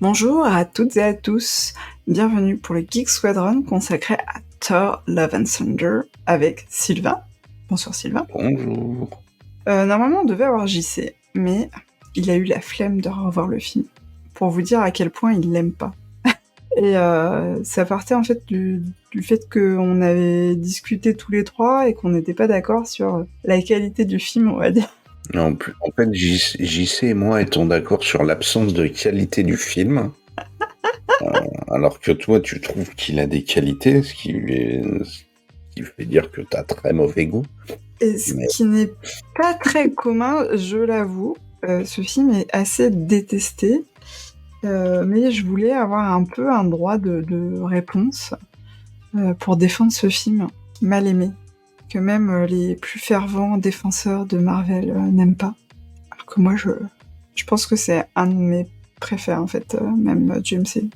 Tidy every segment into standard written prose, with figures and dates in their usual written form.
Bonjour à toutes et à tous, bienvenue pour le Geek Squadron consacré à Thor Love and Thunder avec Sylvain. Bonsoir Sylvain. Bonjour. Normalement on devait avoir JC, mais il a eu la flemme de revoir le film, pour vous dire à quel point il l'aime pas. Et ça partait en fait du fait qu'on avait discuté tous les trois et qu'on n'était pas d'accord sur la qualité du film, on va dire. En fait, JC et moi étions d'accord sur l'absence de qualité du film, alors que toi, tu trouves qu'il a des qualités, ce qui fait dire que tu as très mauvais goût. Et ce Mais qui n'est pas très commun, je l'avoue, ce film est assez détesté, mais je voulais avoir un peu un droit de réponse pour défendre ce film mal aimé, que même les plus fervents défenseurs de Marvel n'aiment pas. Alors que moi, je pense que c'est un de mes préférés, en fait, même du MCU,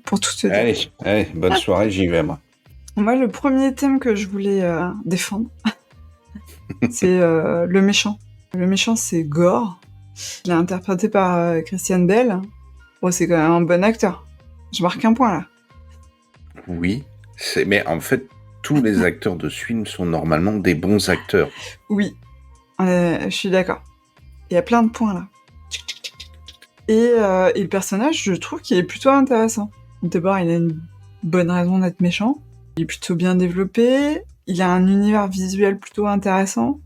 pour tout te dire. allez, bonne soirée, j'y vais, moi. Moi, le premier thème que je voulais défendre, c'est le méchant. Le méchant, c'est Gore. Il est interprété par Christian Bale. Bon, c'est quand même un bon acteur. Je marque un point, là. Oui, mais en fait, tous les acteurs de ce film sont normalement des bons acteurs. Oui, je suis d'accord. Il y a plein de points, là. Et le personnage, je trouve qu'il est plutôt intéressant. D'abord, il a une bonne raison d'être méchant. Il est plutôt bien développé. Il a un univers visuel plutôt intéressant.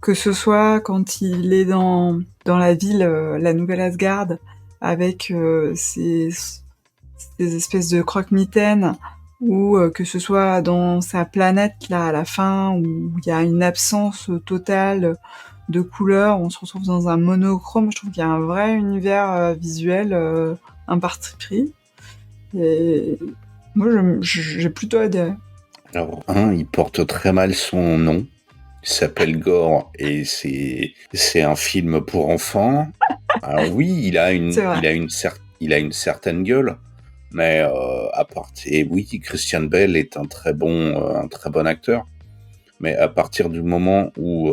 Que ce soit quand il est dans la ville, la nouvelle Asgard, avec ses espèces de croque-mitaines, ou que ce soit dans sa planète, là, à la fin, où il y a une absence totale de couleurs, on se retrouve dans un monochrome. Je trouve qu'il y a un vrai univers visuel, un parti pris. Et moi, j'ai plutôt adhéré. Alors, il porte très mal son nom. Il s'appelle Gore et c'est un film pour enfants. Alors oui, il a une certaine gueule, mais et oui, Christian Bale est un très bon acteur. Mais à partir du moment où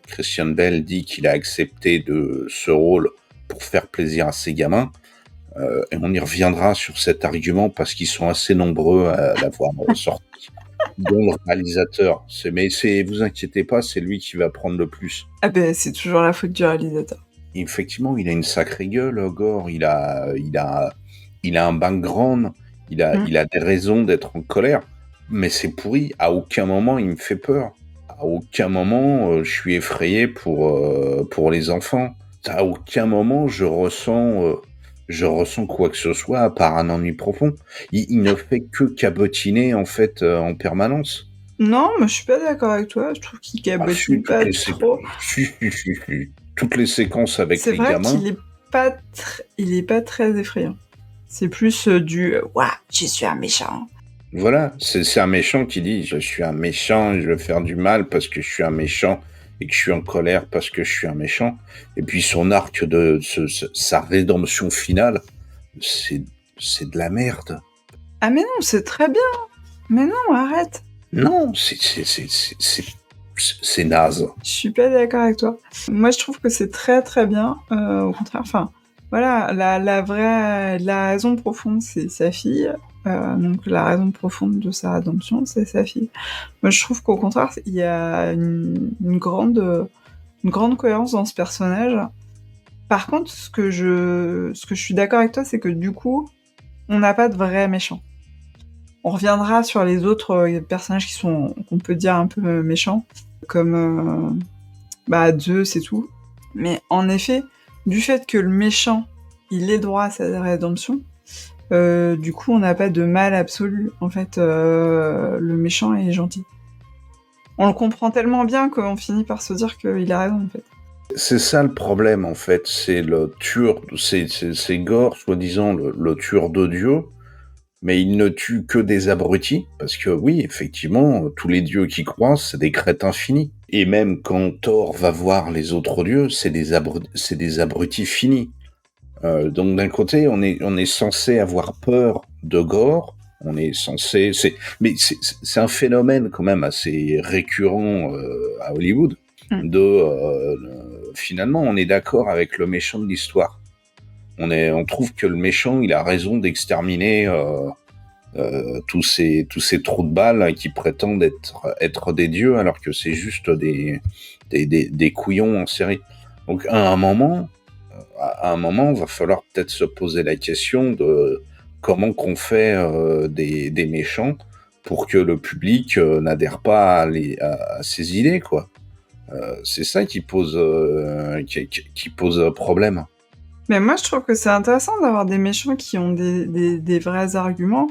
Christian Bale dit qu'il a accepté ce rôle pour faire plaisir à ses gamins, et on y reviendra sur cet argument parce qu'ils sont assez nombreux à l'avoir sorti, dont le réalisateur. Vous inquiétez pas, c'est lui qui va prendre le plus. Ah ben, c'est toujours la faute du réalisateur. Effectivement, il a une sacrée gueule, Gore. Il a un background. Il a des raisons d'être en colère. Mais c'est pourri. À aucun moment, il me fait peur. À aucun moment, je suis effrayé pour les enfants. À aucun moment, je ressens quoi que ce soit à part un ennui profond. Il ne fait que cabotiner, en fait, en permanence. Non, mais je suis pas d'accord avec toi. Je trouve qu'il cabotine pas trop. Toutes les séquences avec C'est les vrai gamins. il est pas très effrayant. C'est plus du ouah, je suis un méchant. Voilà, c'est un méchant qui dit je suis un méchant, je veux faire du mal parce que je suis un méchant et que je suis en colère parce que je suis un méchant. Et puis son arc sa rédemption finale, c'est de la merde. Ah mais non, c'est très bien. Mais non, arrête. Non, c'est naze. Je suis pas d'accord avec toi. Moi, je trouve que c'est très très bien. Au contraire, enfin, voilà, la raison profonde, c'est sa fille. Donc la raison profonde de sa rédemption, c'est sa fille. Moi, je trouve qu'au contraire, il y a une grande cohérence dans ce personnage. Par contre, ce que je suis d'accord avec toi, c'est que du coup, on n'a pas de vrai méchant. On reviendra sur les autres personnages qu'on peut dire un peu méchants, comme Zeus et tout. Mais en effet, du fait que le méchant, il ait droit à sa rédemption, du coup, on n'a pas de mal absolu. En fait, le méchant est gentil. On le comprend tellement bien qu'on finit par se dire qu'il a raison, en fait. C'est ça le problème en fait, c'est le tueur, c'est Gore, soi-disant le tueur de Dieu. Mais il ne tue que des abrutis, parce que oui, effectivement, tous les dieux qui croisent, c'est des crétins finis. Et même quand Thor va voir les autres dieux, c'est des abrutis finis. Donc d'un côté, on est censé avoir peur de Gore, mais c'est un phénomène quand même assez récurrent à Hollywood. Finalement, on est d'accord avec le méchant de l'histoire. On trouve que le méchant, il a raison d'exterminer tous ces trous de balles qui prétendent être des dieux, alors que c'est juste des couillons en série. Donc à un moment, va falloir peut-être se poser la question de comment qu'on fait des méchants pour que le public n'adhère pas à ces idées, quoi. C'est ça qui pose problème. Mais moi, je trouve que c'est intéressant d'avoir des méchants qui ont des vrais arguments.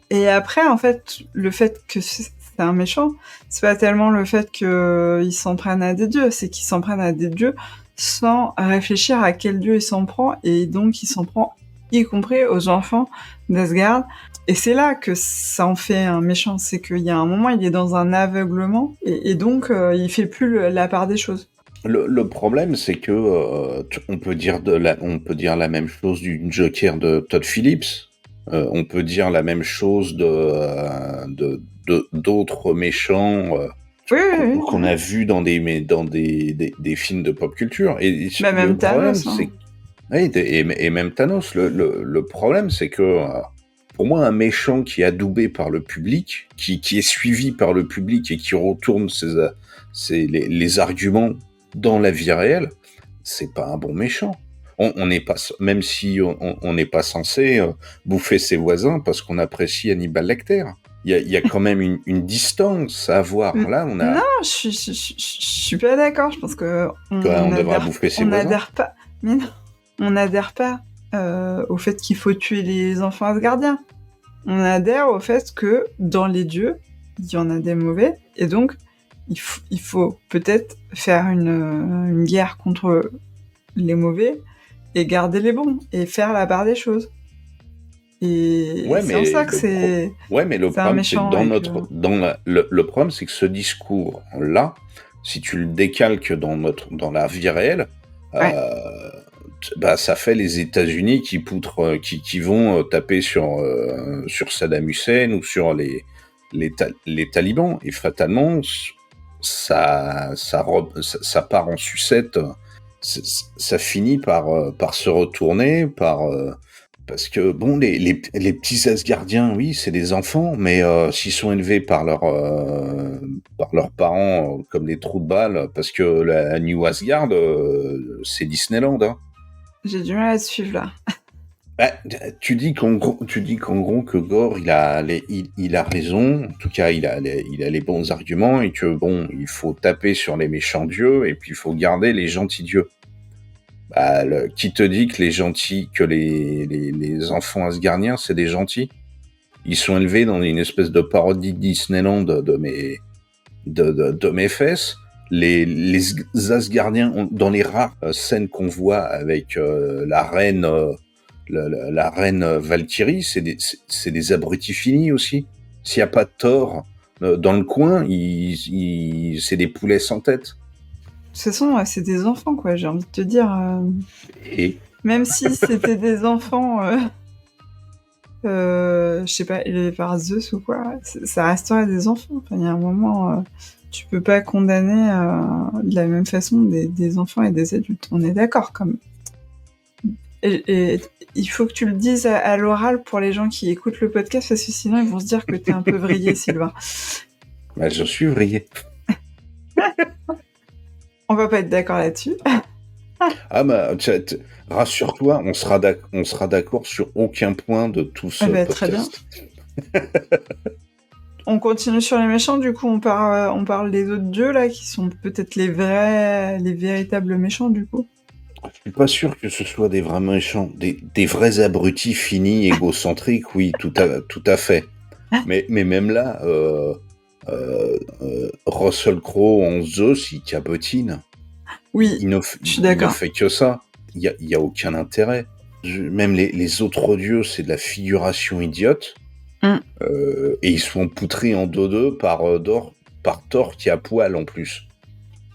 Et après, en fait, le fait que c'est un méchant, c'est pas tellement le fait qu'il s'en prenne à des dieux, c'est qu'il s'en prenne à des dieux sans réfléchir à quel dieu il s'en prend, et donc il s'en prend y compris aux enfants d'Asgard. Et c'est là que ça en fait un méchant, c'est qu'il y a un moment, il est dans un aveuglement, et donc il fait plus la part des choses. Le problème, c'est que on peut dire la même chose du Joker de Todd Phillips. On peut dire la même chose d'autres méchants qu'on a vus dans des films de pop culture. Et bah, même Thanos. Et même Thanos. Le problème, c'est que pour moi, un méchant qui est adoubé par le public, qui est suivi par le public et qui retourne les arguments dans la vie réelle, c'est pas un bon méchant. On n'est pas, même si on n'est pas censé bouffer ses voisins parce qu'on apprécie Hannibal Lecter. Il y a quand même une distance à avoir. Là, on a. Non, je suis pas d'accord. Je pense que on devrait bouffer ses voisins. N'adhère pas. Mais non, on n'adhère pas au fait qu'il faut tuer les enfants asgardiens. On adhère au fait que dans les dieux, il y en a des mauvais, et donc il faut peut-être faire une guerre contre les mauvais et garder les bons et faire la part des choses. Et c'est en ça que c'est. Ouais, mais le problème, c'est que le problème, c'est que ce discours-là, si tu le décalques dans la vie réelle, bah, ça fait les États-Unis qui vont taper sur Saddam Hussein ou sur les talibans, et fatalement, ça part en sucette. Ça finit par se retourner, parce que bon, les petits Asgardiens, oui, c'est des enfants, mais s'ils sont élevés par leurs parents comme des trous de balles, parce que la New Asgard, c'est Disneyland, hein. J'ai du mal à suivre là. Bah, tu dis qu'en gros que Gore il a raison, en tout cas il a les bons arguments, et que bon, il faut taper sur les méchants dieux et puis il faut garder les gentils dieux. Bah, qui te dit que les enfants asgardiens c'est des gentils? Ils sont élevés dans une espèce de parodie de Disneyland de mes fesses. Les Asgardiens, dans les rares scènes qu'on voit avec la reine Valkyrie, c'est des abrutis finis aussi. S'il n'y a pas de Thor dans le coin, c'est des poulets sans tête. De toute façon, c'est des enfants, quoi, j'ai envie de te dire. Et même si c'était des enfants, je sais pas, élevés par Zeus ou quoi, ça resterait des enfants. Enfin, il y a un moment, tu peux pas condamner de la même façon des enfants et des adultes. On est d'accord, comme. Et il faut que tu le dises à l'oral pour les gens qui écoutent le podcast, parce que sinon ils vont se dire que t'es un peu vrillé, Sylvain. Bah, je suis vrillé. On va pas être d'accord là-dessus. Ah bah, rassure-toi, on sera d'accord sur aucun point de tout ce podcast. Très bien. On continue sur les méchants, du coup on parle des autres dieux là, qui sont peut-être les véritables méchants du coup. Je suis pas sûr que ce soit des vrais méchants, des vrais abrutis finis, égocentriques, oui, tout à fait. Mais même là, Russell Crowe en Zeus, il cabotine. Oui, je suis d'accord. Il ne fait que ça. Il y a aucun intérêt. Même les autres dieux, c'est de la figuration idiote. Et ils sont poutrés en dos par Thor qui a poil en plus.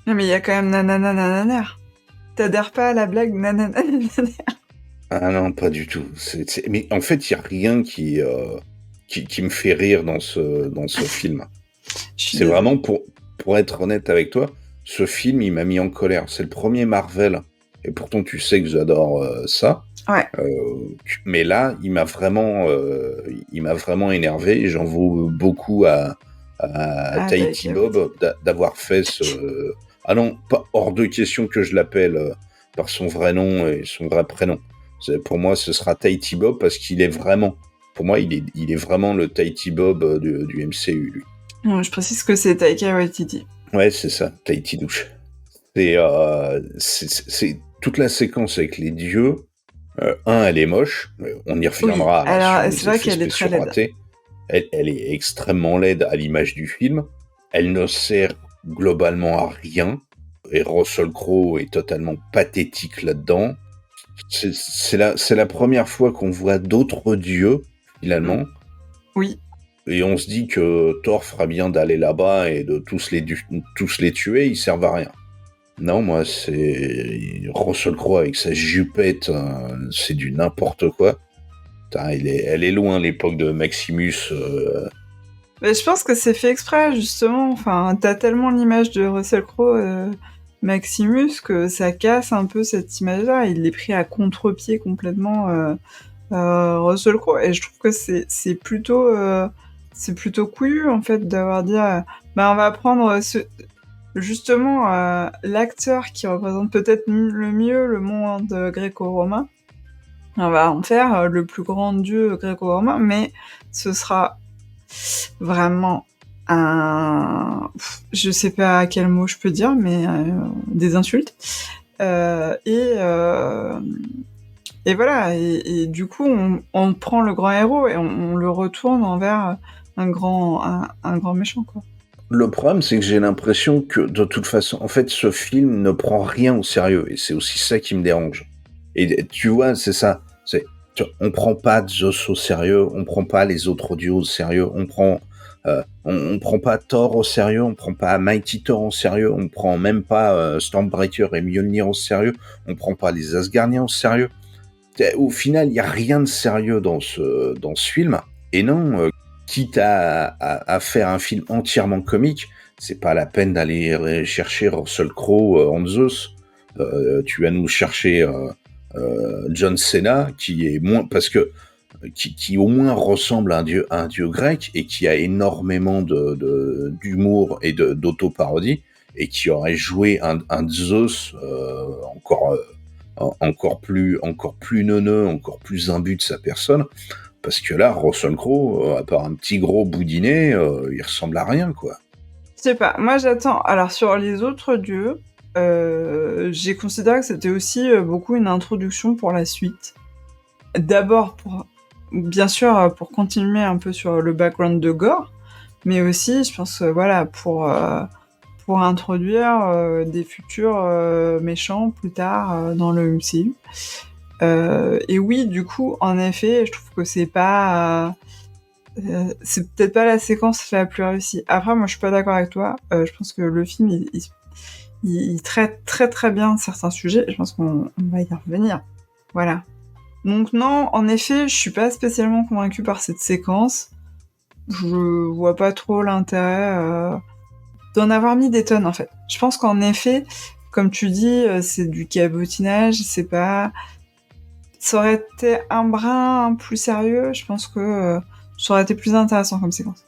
Non mais il y a quand même nanana. T'adhères pas à la blague nanana. Ah non, pas du tout. Mais en fait, il y a rien qui me fait rire dans ce film. C'est vraiment, pour être honnête avec toi, ce film, il m'a mis en colère. C'est le premier Marvel, et pourtant tu sais que j'adore ça. Ouais. Mais là, il m'a vraiment énervé et j'en veux beaucoup à Tahiti Taika Bob Waititi. d'avoir fait ce... Ah non, pas hors de question que je l'appelle par son vrai nom et son vrai prénom. Pour moi, ce sera Tahiti Bob parce qu'il est vraiment... Pour moi, il est vraiment le Tahiti Bob du MCU, lui. Non, je précise que c'est Taika Waititi. Ouais, c'est ça, Tahiti Douche. C'est toute la séquence avec les dieux. Elle est moche. On y Oui, reviendra là, sur alors c'est les vrai effets qu'elle est très spéciaux laide. ratés. Elle est extrêmement laide à l'image du film. Elle ne sert globalement à rien. Et Russell Crowe est totalement pathétique là-dedans. C'est la première fois qu'on voit d'autres dieux, finalement. Oui. Et on se dit que Thor fera bien d'aller là-bas et de tous les tuer, ils servent à rien. Non, moi, c'est Russell Crowe avec sa jupette, c'est du n'importe quoi. Putain, elle est loin l'époque de Maximus. Mais je pense que c'est fait exprès, justement. Enfin, t'as tellement l'image de Russell Crowe, Maximus, que ça casse un peu cette image-là. Il est pris à contre-pied complètement, Russell Crowe. Et je trouve que c'est plutôt couillu, en fait, d'avoir dit, bah, on va prendre justement, l'acteur qui représente peut-être le mieux le monde gréco-romain. On va en faire le plus grand dieu gréco-romain, mais ce sera vraiment je sais pas quel mot je peux dire, mais des insultes. Et voilà, et du coup, on prend le grand héros et on le retourne envers un grand méchant, quoi. Le problème, c'est que j'ai l'impression que, de toute façon, en fait, ce film ne prend rien au sérieux. Et c'est aussi ça qui me dérange. Et tu vois, c'est ça. On prend pas Zeus au sérieux, on prend pas les autres dieux au sérieux, on prend pas Thor au sérieux, on prend pas Mighty Thor au sérieux, on prend même pas Stormbreaker et Mjolnir au sérieux, on prend pas les Asgardiens au sérieux. Au final, il y a rien de sérieux dans ce film. Et non, quitte à faire un film entièrement comique, c'est pas la peine d'aller chercher Russell Crowe en Zeus. Tu vas nous chercher John Cena, qui est moins parce que qui au moins ressemble à un dieu grec et qui a énormément d'humour et d'auto-parodie et qui aurait joué un Zeus encore plus neuneux, encore plus imbu de sa personne. Parce que là, Russell Crowe, à part un petit gros boudinet, il ressemble à rien, quoi. Je sais pas, moi j'attends. Alors sur les autres dieux, j'ai considéré que c'était aussi beaucoup une introduction pour la suite. D'abord bien sûr, pour continuer un peu sur le background de Gore, mais aussi, je pense, voilà, pour introduire des futurs méchants plus tard dans le MCU. Et oui, du coup, en effet, je trouve que c'est peut-être pas la séquence la plus réussie. Après, moi, je suis pas d'accord avec toi. Je pense que le film, il traite très très bien certains sujets. Et je pense qu'on va y revenir. Voilà. Donc non, en effet, je suis pas spécialement convaincue par cette séquence. Je vois pas trop l'intérêt d'en avoir mis des tonnes, en fait. Je pense qu'en effet, comme tu dis, c'est du cabotinage, c'est pas... Ça aurait été un brin plus sérieux, je pense que ça aurait été plus intéressant comme séquence.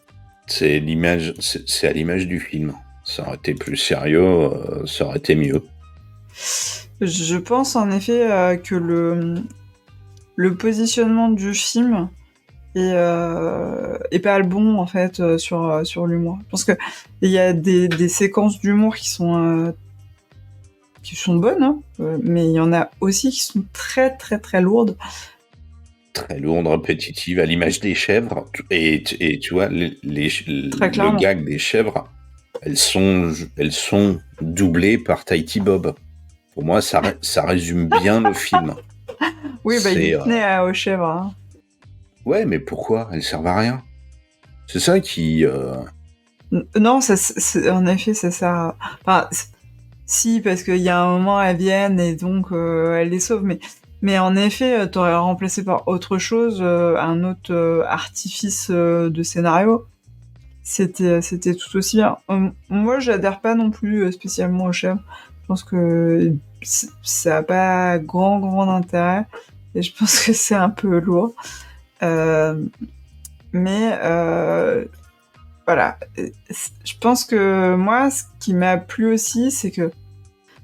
C'est à l'image du film. Ça aurait été plus sérieux, ça aurait été mieux. Je pense en effet que le positionnement du film est pas le bon en fait sur l'humour. Je pense que il y a des séquences d'humour qui sont bonnes, hein, mais il y en a aussi qui sont très très très lourdes. Très lourde, répétitive, à l'image des chèvres. Et tu vois, le gag des chèvres, elles sont doublées par Tahiti Bob. Pour moi, ça résume bien le film. Oui, bah il tenait aux chèvres. Hein. Ouais, mais pourquoi? Elles servent à rien. C'est ça qui... Non, en effet, ça sert à... Enfin, si, parce qu'il y a un moment, elles viennent et donc elles les sauvent, mais en effet, t'aurais remplacé par autre chose, un autre artifice de scénario. C'était tout aussi bien. Moi, j'adhère pas non plus spécialement aux chèvres. Je pense que ça a pas grand intérêt. et je pense que c'est un peu lourd. Mais voilà, je pense que moi, ce qui m'a plu aussi, c'est que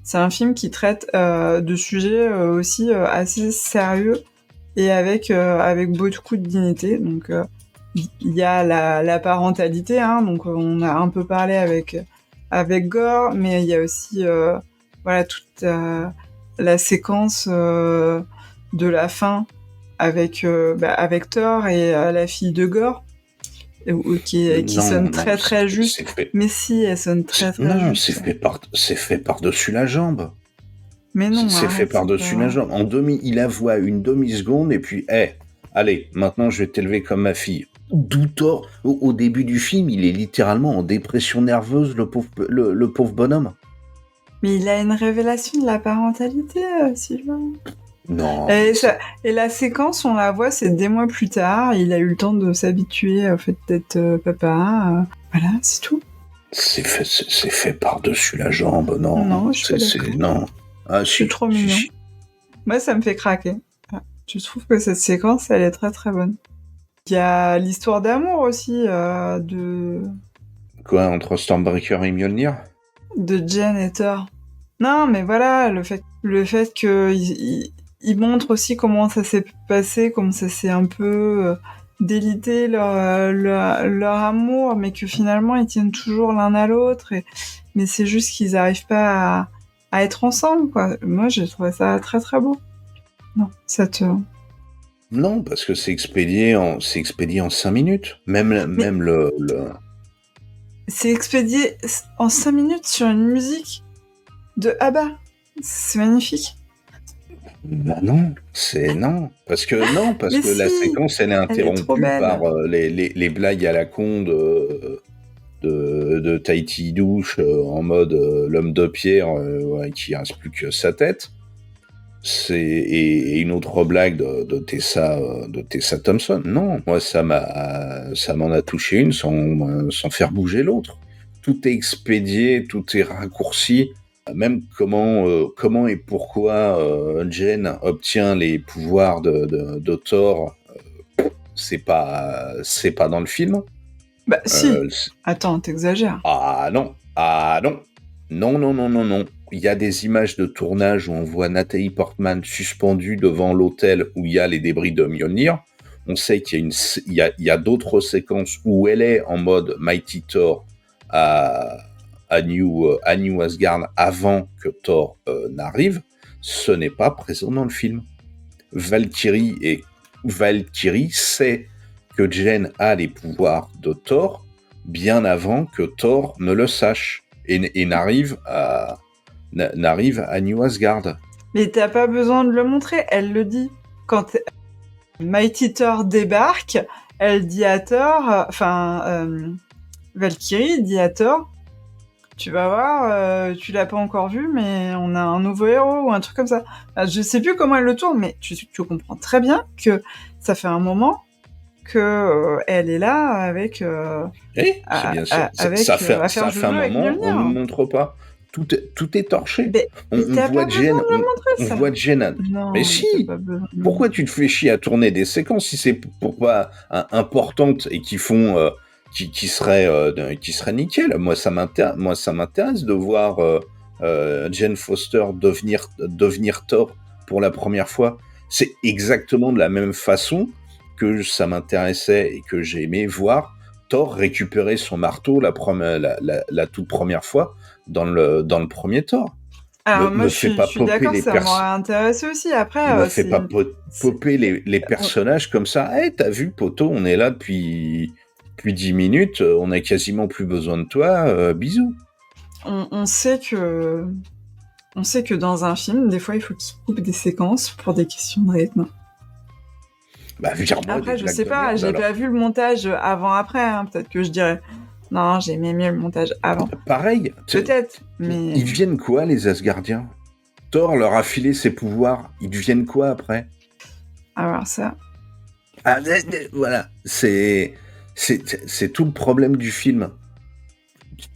c'est un film qui traite de sujets aussi assez sérieux et avec beaucoup de dignité. Donc il y a la parentalité, hein, donc on a un peu parlé avec Gore, mais il y a aussi voilà toute la séquence de la fin avec Thor et la fille de Gore qui sonne très très juste. Mais si, elle sonne très très non, juste. C'est fait par-dessus la jambe. Mais non, c'est fait par-dessus la jambe. Il avoue une demi-seconde et puis, allez, maintenant je vais t'élever comme ma fille. D'où Thor, au début du film, il est littéralement en dépression nerveuse, le pauvre bonhomme. Mais il a une révélation de la parentalité, Sylvain. Non. Et la séquence, on la voit, c'est des mois plus tard. Il a eu le temps de s'habituer au fait d'être papa. Voilà, c'est tout. C'est fait par-dessus la jambe, non. Non, je suis d'accord. Non. Ah, c'est trop mignon. Moi, ça me fait craquer. Je trouve que cette séquence, elle est très très bonne. Il y a l'histoire d'amour aussi de... Quoi, entre Stormbreaker et Mjolnir ? De Jen et Thor. Non, mais voilà, le fait que il montre aussi comment ça s'est passé, comment ça s'est un peu délité leur amour, mais que finalement ils tiennent toujours l'un à l'autre. Mais c'est juste qu'ils n'arrivent pas à être ensemble, quoi. Moi, j'ai trouvé ça très très beau. Non, ça te... Non, parce que c'est expédié en 5 minutes. Même le... C'est expédié en 5 minutes sur une musique de ABBA. C'est magnifique. Bah non, parce que si, la séquence elle est interrompue par les blagues à la con de Tahiti Douche en mode l'homme de pierre qui reste plus que sa tête. Et une autre blague de Tessa Thompson. Non, moi ça m'en a touché une sans faire bouger l'autre. Tout est expédié, tout est raccourci. Même comment et pourquoi Jen obtient les pouvoirs de Thor, c'est pas dans le film. Bah si. Attends, t'exagères. Ah non. Non. Il y a des images de tournage où on voit Nathalie Portman suspendue devant l'hôtel où il y a les débris de Mjolnir. On sait qu'il y a d'autres séquences où elle est en mode Mighty Thor à New Asgard avant que Thor n'arrive. Ce n'est pas présent dans le film. Valkyrie sait que Jen a les pouvoirs de Thor bien avant que Thor ne le sache et n'arrive à New Asgard. Mais t'as pas besoin de le montrer, elle le dit. Quand Mighty Thor débarque, elle dit à Thor, Valkyrie dit à Thor, tu vas voir, tu l'as pas encore vu, mais on a un nouveau héros ou un truc comme ça. Je sais plus comment elle le tourne, mais tu comprends très bien que ça fait un moment que elle est là avec. C'est bien sûr. Ça fait un moment, on ne montre pas. Tout est torché. On voit Jen. Mais si. Pourquoi tu te fais chier à tourner des séquences si c'est pour pas importantes et qui font qui serait nickel. Moi ça m'intéresse de voir Jane Foster devenir Thor pour la première fois. C'est exactement de la même façon que ça m'intéressait et que j'ai aimé voir Thor récupérer son marteau la toute première fois dans le premier Thor. Alors moi je suis d'accord, ça m'aurait intéressé aussi. Après, ne fais pas popper les personnages comme ça. T'as vu, poteau, on est là depuis 10 minutes, on a quasiment plus besoin de toi, bisous. On sait que dans un film, des fois, il faut qu'il coupe des séquences pour des questions de rythme. Après, je sais pas, j'ai pas vu le montage avant-après, hein, peut-être que je dirais... Non, j'ai aimé mieux le montage avant. Pareil. Peut-être, mais... Ils deviennent quoi, les Asgardiens ? Thor leur a filé ses pouvoirs, ils deviennent quoi après ? Alors ça... Voilà, c'est tout le problème du film.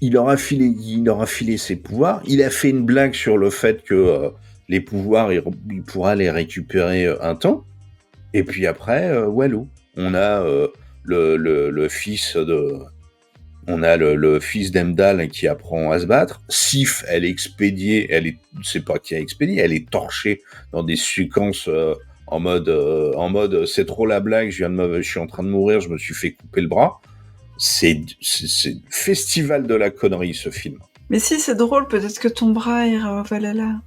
Il leur a filé ses pouvoirs. Il a fait une blague sur le fait que les pouvoirs, il pourra les récupérer un temps. Et puis après, Wallo. On a le fils de... On a le fils d'Emdal qui apprend à se battre. Sif, elle est expédiée, c'est pas qui a expédié, elle est torchée dans des séquences en mode c'est trop la blague, je suis en train de mourir, je me suis fait couper le bras. C'est festival de la connerie, ce film. Mais si c'est drôle, peut-être que ton bras ira au Valhalla.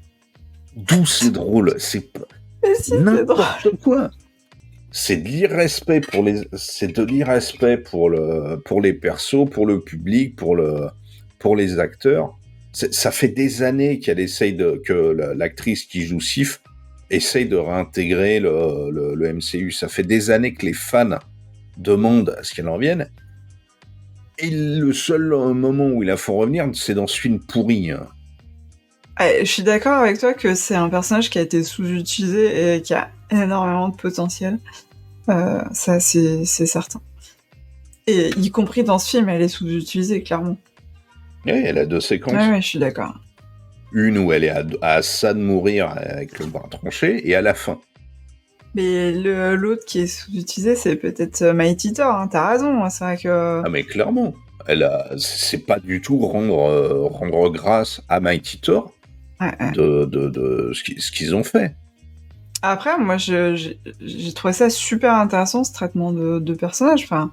D'où c'est drôle, c'est n'importe quoi. C'est de l'irrespect pour les persos, pour le public, pour les acteurs. Ça fait des années que l'actrice qui joue Sif essaye de réintégrer le MCU. Ça fait des années que les fans demandent à ce qu'elle en vienne. Et le seul moment où ils la font revenir, c'est dans ce film pourri. Je suis d'accord avec toi que c'est un personnage qui a été sous-utilisé et qui a énormément de potentiel. Ça, c'est certain. Et y compris dans ce film, elle est sous-utilisée, clairement. Oui, elle a 2 séquences. Ouais, je suis d'accord. Une où elle est à ça de mourir avec le bras tranché, et à la fin. Mais l'autre qui est sous-utilisé, c'est peut-être Mighty Thor, hein, t'as raison, c'est vrai que... Ah mais clairement, c'est pas du tout rendre grâce à Mighty Thor de ce qu'ils ont fait. Après, moi, j'ai trouvé ça super intéressant, ce traitement de personnage. Enfin,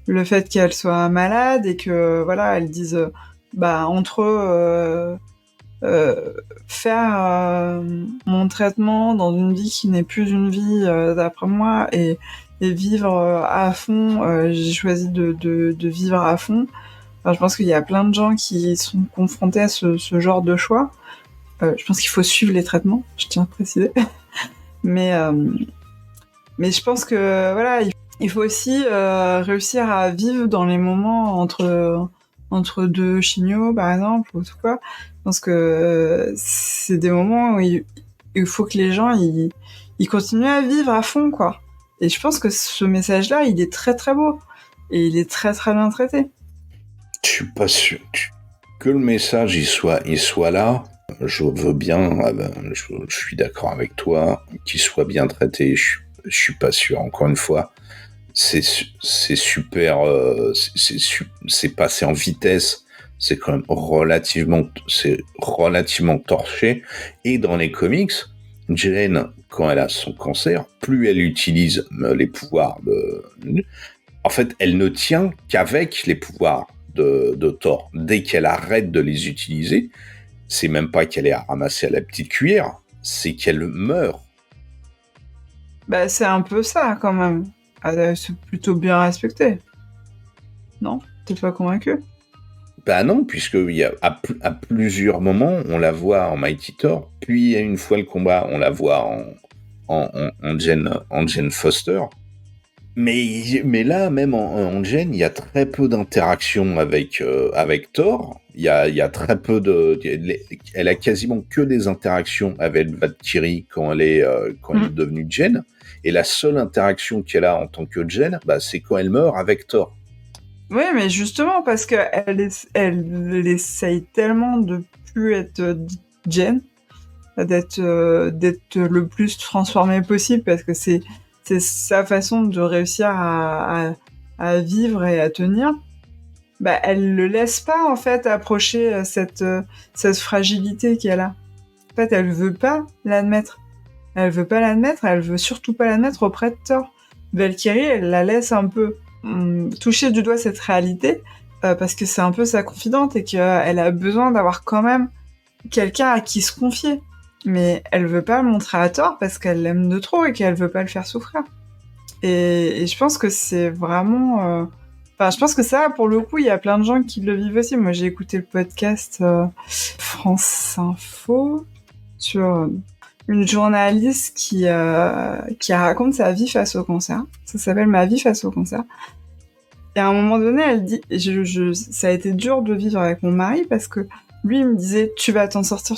le fait qu'elle soit malade et que, voilà, elle dise, entre eux, faire mon traitement dans une vie qui n'est plus une vie, d'après moi, et vivre à fond, j'ai choisi de vivre à fond. Enfin, je pense qu'il y a plein de gens qui sont confrontés à ce genre de choix. Je pense qu'il faut suivre les traitements, je tiens à préciser. Mais je pense que voilà, il faut aussi réussir à vivre dans les moments entre deux chimios, par exemple, ou tout quoi. Je pense que c'est des moments où il faut que les gens ils continuent à vivre à fond, quoi. Et je pense que ce message-là, il est très très beau et il est très très bien traité. Je suis pas sûr que le message il soit là. Je veux bien, je suis d'accord avec toi, qu'il soit bien traité. Je suis pas sûr. Encore une fois, c'est super, c'est passé en vitesse. C'est quand même relativement torché. Et dans les comics, Jane, quand elle a son cancer, plus elle utilise les pouvoirs en fait, elle ne tient qu'avec les pouvoirs de Thor. Dès qu'elle arrête de les utiliser, c'est même pas qu'elle est à ramasser à la petite cuillère, c'est qu'elle meurt. C'est un peu ça, quand même. C'est plutôt bien respecté. Non ? T'es pas convaincu ? Non, puisque à plusieurs moments, on la voit en Mighty Thor, puis une fois le combat, on la voit en Jane Foster. Mais là, même en Jane, il y a très peu d'interactions avec Thor. Il y a très peu elle a quasiment que des interactions avec Valkyrie quand elle est devenue Jane. Et la seule interaction qu'elle a en tant que Jane, c'est quand elle meurt avec Thor. Oui, mais justement, parce qu'elle essaye tellement de plus être Jane, d'être le plus transformée possible, parce que c'est sa façon de réussir à vivre et à tenir. Elle le laisse pas, en fait, approcher cette fragilité qu'elle a. En fait, elle veut pas l'admettre. Elle veut surtout pas l'admettre auprès de Thor. Valkyrie, elle la laisse un peu toucher du doigt cette réalité, parce que c'est un peu sa confidente et qu'elle a besoin d'avoir quand même quelqu'un à qui se confier. Mais elle veut pas le montrer à Thor parce qu'elle l'aime de trop et qu'elle veut pas le faire souffrir. Et je pense que c'est vraiment... je pense que ça, pour le coup, il y a plein de gens qui le vivent aussi. Moi, j'ai écouté le podcast France Info sur une journaliste qui raconte sa vie face au cancer. Ça s'appelle « Ma vie face au cancer ». Et à un moment donné, elle dit ça a été dur de vivre avec mon mari parce que lui, il me disait « tu vas t'en sortir »,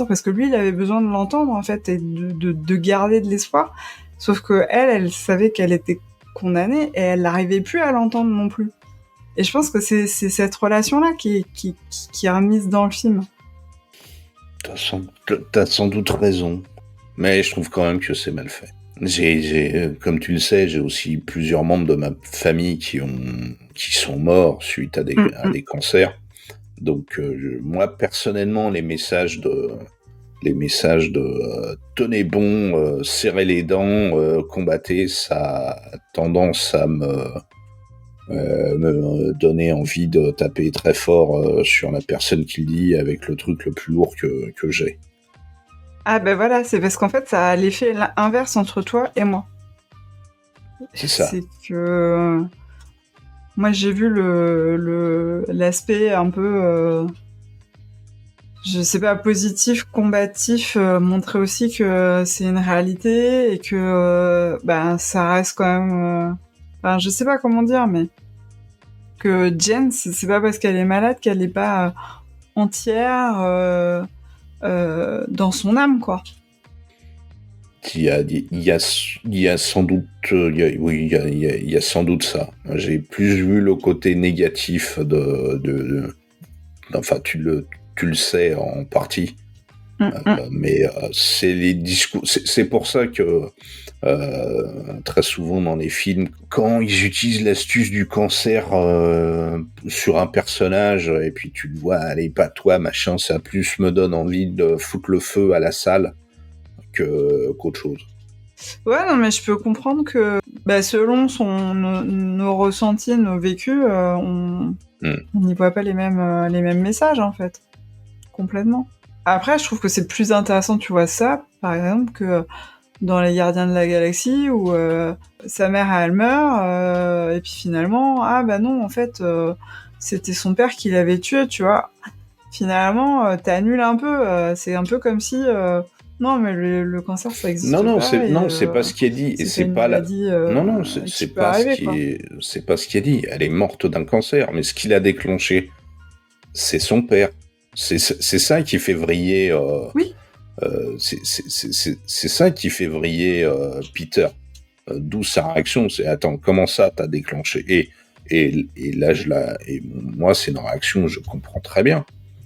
parce que lui, il avait besoin de l'entendre, en fait, et de garder de l'espoir. Sauf que elle savait qu'elle était condamnée et elle n'arrivait plus à l'entendre non plus. Et je pense que c'est cette relation-là qui est remise dans le film. T'as sans doute raison, mais je trouve quand même que c'est mal fait. Comme tu le sais, j'ai aussi plusieurs membres de ma famille qui sont morts suite à des cancers. Donc moi personnellement, les messages de tenez bon, serrez les dents, combattez, ça a tendance à me donner envie de taper très fort sur la personne qui le dit avec le truc le plus lourd que j'ai. Ah ben voilà, c'est parce qu'en fait ça a l'effet inverse entre toi et moi. C'est ça. C'est que moi j'ai vu l'aspect un peu je sais pas, positif, combatif, montrer aussi que c'est une réalité et que ça reste quand même enfin je sais pas comment dire, mais que Jen, c'est pas parce qu'elle est malade qu'elle est pas entière dans son âme, quoi. Il y a sans doute, il y a sans doute ça. J'ai plus vu le côté négatif enfin, tu le sais en partie. Mais c'est les discours. C'est pour ça que très souvent dans les films, quand ils utilisent l'astuce du cancer sur un personnage, et puis tu le vois, allez, pas toi, machin, ça plus me donne envie de foutre le feu à la salle qu'autre chose. Ouais, non, mais je peux comprendre que selon nos ressentis, nos vécus, on n'y voit pas les mêmes messages, en fait. Complètement. Après, je trouve que c'est plus intéressant, tu vois, ça, par exemple, que dans Les Gardiens de la Galaxie, où sa mère, elle meurt, et puis finalement, ah bah non, en fait, c'était son père qui l'avait tué, tu vois. Finalement, t'annules un peu, c'est un peu comme si... non, mais le cancer, ça existe non, pas. C'est pas ce qui est dit. Et c'est pas maladie, non, c'est pas c'est pas ce qui est dit. Elle est morte d'un cancer, mais ce qui l'a déclenché, c'est son père. C'est ça qui fait vriller. Oui. C'est ça qui fait vriller Peter. D'où sa réaction. C'est attends, comment ça t'as déclenché? Et là et moi c'est une réaction, je comprends très bien.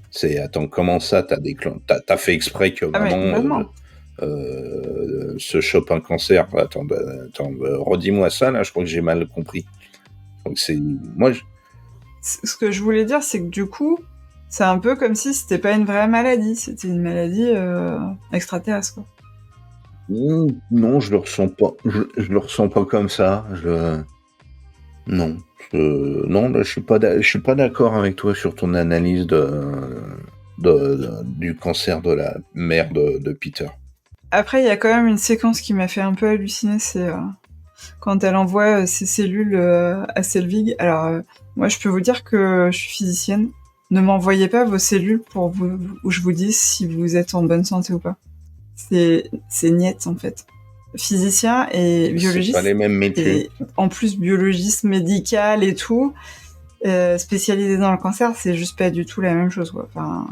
C'est attends, comment ça t'as fait exprès que maman se chope un cancer? Attends, redis-moi ça là, je crois que j'ai mal compris. Donc c'est moi. Ce que je voulais dire, c'est que du coup, c'est un peu comme si c'était pas une vraie maladie, c'était une maladie extraterrestre, quoi. Non, je le ressens pas. Je le ressens pas comme ça. Non, non, je suis pas d'accord avec toi sur ton analyse du cancer de la mère de Peter. Après, il y a quand même une séquence qui m'a fait un peu halluciner, c'est quand elle envoie ses cellules à Selvig. Alors, moi, je peux vous dire que je suis physicienne. Ne m'envoyez pas vos cellules pour où je vous dise si vous êtes en bonne santé ou pas. C'est niette, en fait. Physicien et biologiste. C'est pas les mêmes métiers. Et en plus, biologiste médical et tout, spécialisé dans le cancer, c'est juste pas du tout la même chose, quoi. Enfin...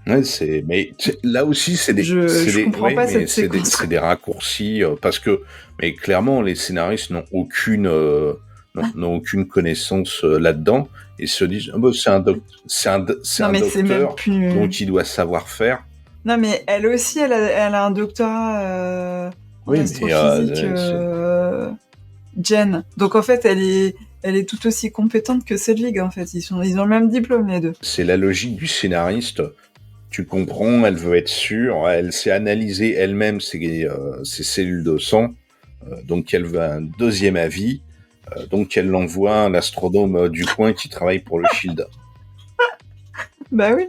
Ouais, mais là aussi, c'est des, je comprends pas cette séquence. C'est des raccourcis parce que, mais clairement, les scénaristes n'ont aucune connaissance là-dedans et se disent, c'est un docteur, donc il doit savoir faire. Non, mais elle aussi, elle a un doctorat en astrophysique, Jen. Donc en fait, elle est tout aussi compétente que Selvig, en fait. Ils ont le même diplôme, les deux. C'est la logique du scénariste. Tu comprends, elle veut être sûre, elle s'est analysée elle-même ses cellules de sang, donc elle veut un deuxième avis, donc elle l'envoie à l'astronome du coin qui travaille pour le Shield. Bah oui,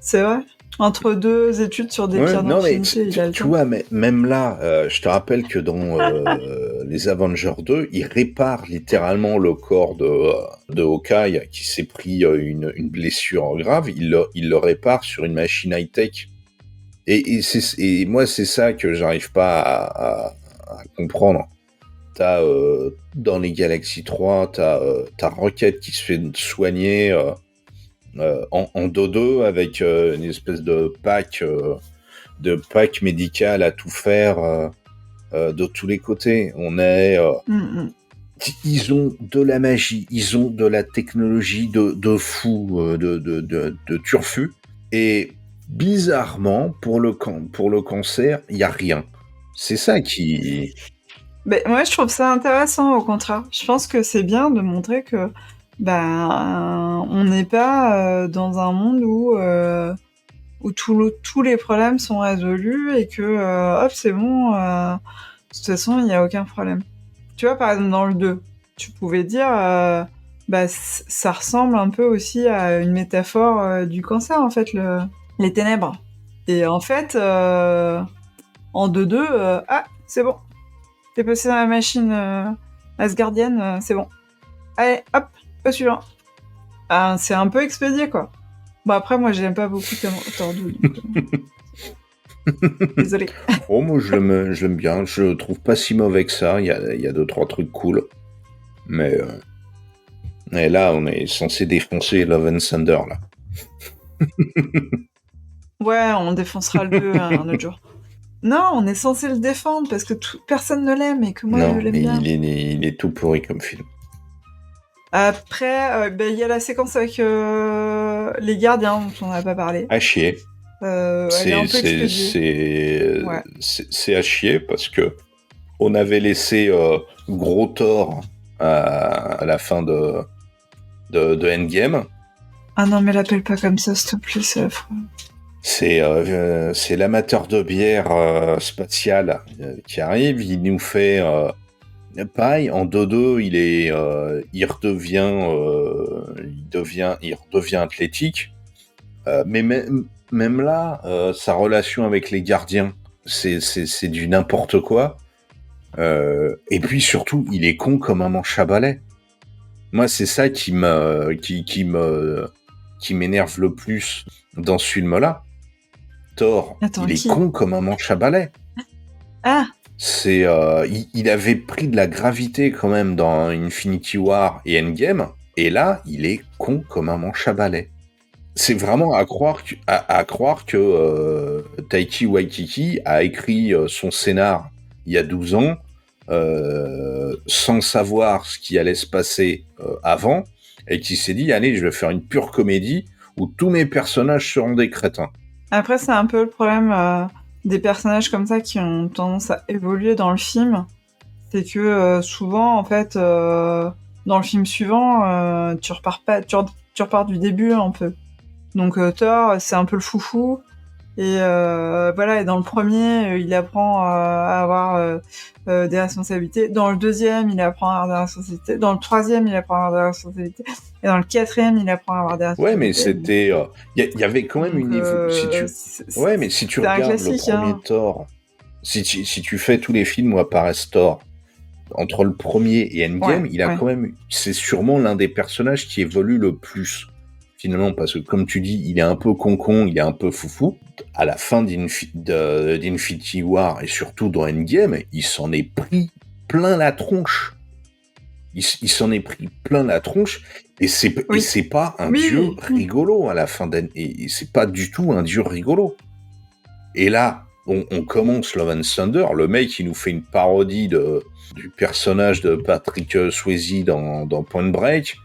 c'est vrai. Entre deux études sur des pierres d'infinité, il a le temps. Tu vois, mais même là, je te rappelle que dans les Avengers 2, il répare littéralement le corps de Hawkeye qui s'est pris une blessure grave. Il le répare sur une machine high-tech. Et moi, c'est ça que j'arrive pas à comprendre. T'as dans les Galaxies 3, t'as Rocket qui se fait soigner en dodo avec une espèce de pack médical à tout faire de tous les côtés. Ils ont de la magie, ils ont de la technologie de fou, de turfu, et bizarrement, pour le cancer, il n'y a rien. C'est ça qui... Mais moi, je trouve ça intéressant, au contraire. Je pense que c'est bien de montrer que on n'est pas dans un monde où tous les problèmes sont résolus et que, hop, c'est bon, de toute façon, il n'y a aucun problème. Tu vois, par exemple, dans le 2, tu pouvais dire, ça ressemble un peu aussi à une métaphore du cancer, en fait, les ténèbres. Et en fait, en 2-2, c'est bon. T'es passé dans la machine asgardienne, c'est bon. Allez, hop, au suivant. C'est un peu expédié, quoi. Bon, après, moi, j'aime pas beaucoup Tordu. Désolé. Oh, moi, je l'aime bien. Je le trouve pas si mauvais que ça. Il y a 2-3 trucs cool. Mais là, on est censé défoncer Love and Thunder, là. Ouais, on défoncera le 2 un autre jour. Non, on est censé le défendre parce que personne ne l'aime et que moi, je l'aime bien. Non, mais il est tout pourri comme film. Après, il y a la séquence avec les gardiens dont on n'a pas parlé. À chier. C'est à chier parce que on avait laissé gros Thor à la fin de Endgame. Ah non, mais l'appelle pas comme ça, s'il te plaît, c'est affreux. C'est l'amateur de bière spatiale qui arrive, il nous fait pareil, en 2-2, il redevient athlétique, mais même là, sa relation avec les gardiens, c'est du n'importe quoi. Et puis surtout, il est con comme un manche à balai. Moi, c'est ça qui m'énerve le plus dans ce film-là. Thor, il est con comme un manche à balai. Ah. Il avait pris de la gravité quand même dans Infinity War et Endgame, et là, il est con comme un manche à balai. C'est vraiment à croire que Taiki Waititi a écrit son scénar il y a 12 ans, sans savoir ce qui allait se passer avant, et qui s'est dit, allez, je vais faire une pure comédie où tous mes personnages seront des crétins. Après, c'est un peu le problème des personnages comme ça qui ont tendance à évoluer dans le film. C'est que souvent, en fait, dans le film suivant, tu repars du début un peu. Donc Thor, c'est un peu le foufou. Et voilà, et dans le premier, il apprend à avoir des responsabilités. Dans le deuxième, il apprend à avoir des responsabilités. Dans le troisième, il apprend à avoir des responsabilités. Et dans le quatrième, il apprend à avoir des responsabilités. Ouais, mais c'était... Il y avait quand même une évolution. Ouais, mais si tu regardes le premier Thor, si tu fais tous les films où apparaissent Thor, entre le premier et Endgame, il a quand même... C'est sûrement l'un des personnages qui évolue le plus, finalement, parce que comme tu dis, il est un peu con, il est un peu foufou. À la fin d'Infinity War, et surtout dans Endgame, il s'en est pris plein la tronche. Il s'en est pris plein la tronche, et c'est pas un dieu rigolo à la fin et c'est pas du tout un dieu rigolo. Et là, on commence Love and Thunder, le mec il nous fait une parodie du personnage de Patrick Swayze dans Point Break.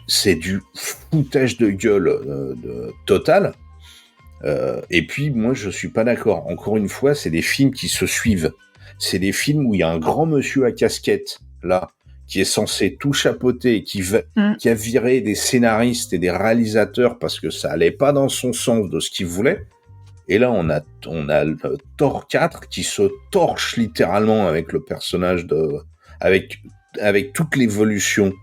C'est du foutage de gueule total. Et puis moi je suis pas d'accord. Encore une fois, c'est des films qui se suivent. C'est des films où il y a un grand monsieur à casquette, là, qui est censé tout chapeauter, qui a viré des scénaristes et des réalisateurs parce que ça allait pas dans son sens de ce qu'il voulait. Et là, on a Thor 4 qui se torche littéralement avec le personnage avec toute l'évolution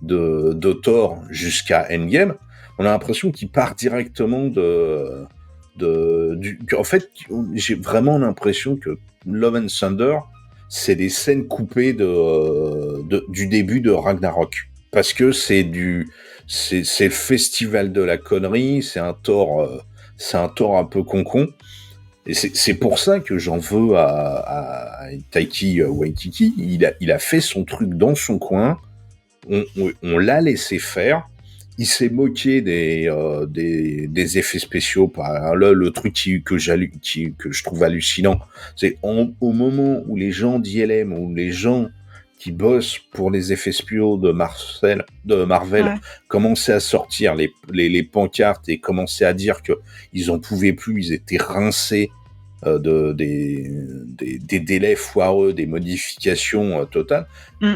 de Thor jusqu'à Endgame. On a l'impression qu'il part directement en fait, j'ai vraiment l'impression que Love and Thunder, c'est des scènes coupées du début de Ragnarok. Parce que c'est le festival de la connerie, c'est un Thor un peu concon. Et c'est pour ça que j'en veux à Taiki Waititi. Il a fait son truc dans son coin. On l'a laissé faire. Il s'est moqué des effets spéciaux. Le truc que je trouve hallucinant, c'est au moment où les gens d'ILM, ou les gens qui bossent pour les effets spéciaux de Marvel commençaient à sortir les pancartes et commençaient à dire que ils en pouvaient plus, ils étaient rincés des délais foireux, des modifications totales.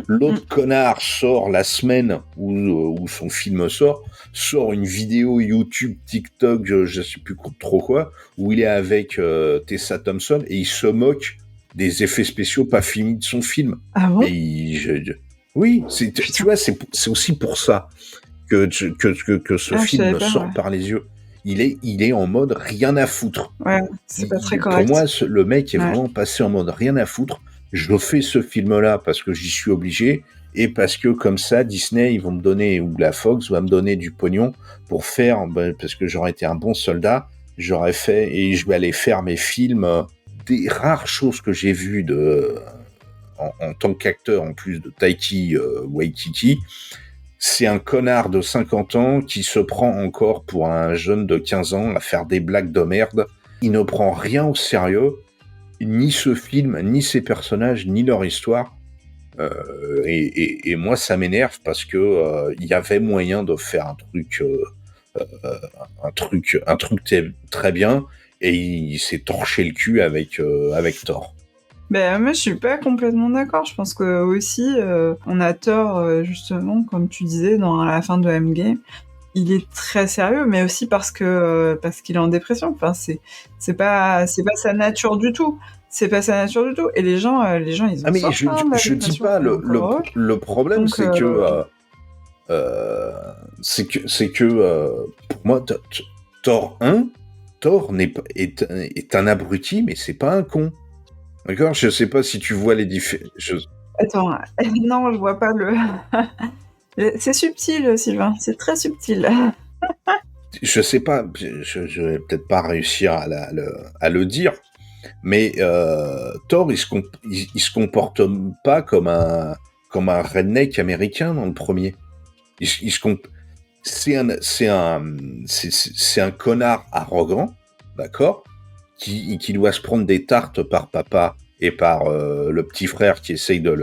L'autre connard sort la semaine où son film sort une vidéo YouTube, TikTok, je sais plus trop quoi, où il est avec Tessa Thompson et il se moque des effets spéciaux pas finis de son film. Ah bon? Oui, tu vois, c'est aussi pour ça que ce film me sort par les yeux. Il est en mode rien à foutre. Ouais, c'est pas très correct. Pour moi, le mec est vraiment passé en mode rien à foutre. Je fais ce film-là parce que j'y suis obligé et parce que comme ça, Disney, ils vont me donner, ou la Fox va me donner du pognon pour faire, parce que j'aurais été un bon soldat, j'aurais fait et je vais aller faire mes films. Des rares choses que j'ai vues en tant qu'acteur, en plus de Taiki Waititi, c'est un connard de 50 ans qui se prend encore pour un jeune de 15 ans à faire des blagues de merde. Il ne prend rien au sérieux, ni ce film, ni ses personnages, ni leur histoire. Et moi, ça m'énerve parce que il y avait moyen de faire un truc très bien, et il s'est torché le cul avec Thor. Ben, moi, je suis pas complètement d'accord. Je pense que aussi, on a Thor, justement, comme tu disais, dans la fin de Endgame. Il est très sérieux, mais aussi parce qu'il est en dépression. Enfin, c'est pas sa nature du tout. C'est pas sa nature du tout. Et les gens, ils ont. Ah mais je dis pas le problème, donc, c'est que pour moi, Thor 1, Thor est un abruti, mais c'est pas un con. D'accord, je sais pas si tu vois les différences. Attends, non, je vois pas le. C'est subtil, Sylvain. C'est très subtil. Je sais pas. Je vais peut-être pas réussir à le dire, mais Thor, il se comporte pas comme un redneck américain dans le premier. C'est un connard arrogant, d'accord, qui doit se prendre des tartes par papa et par le petit frère qui essaye de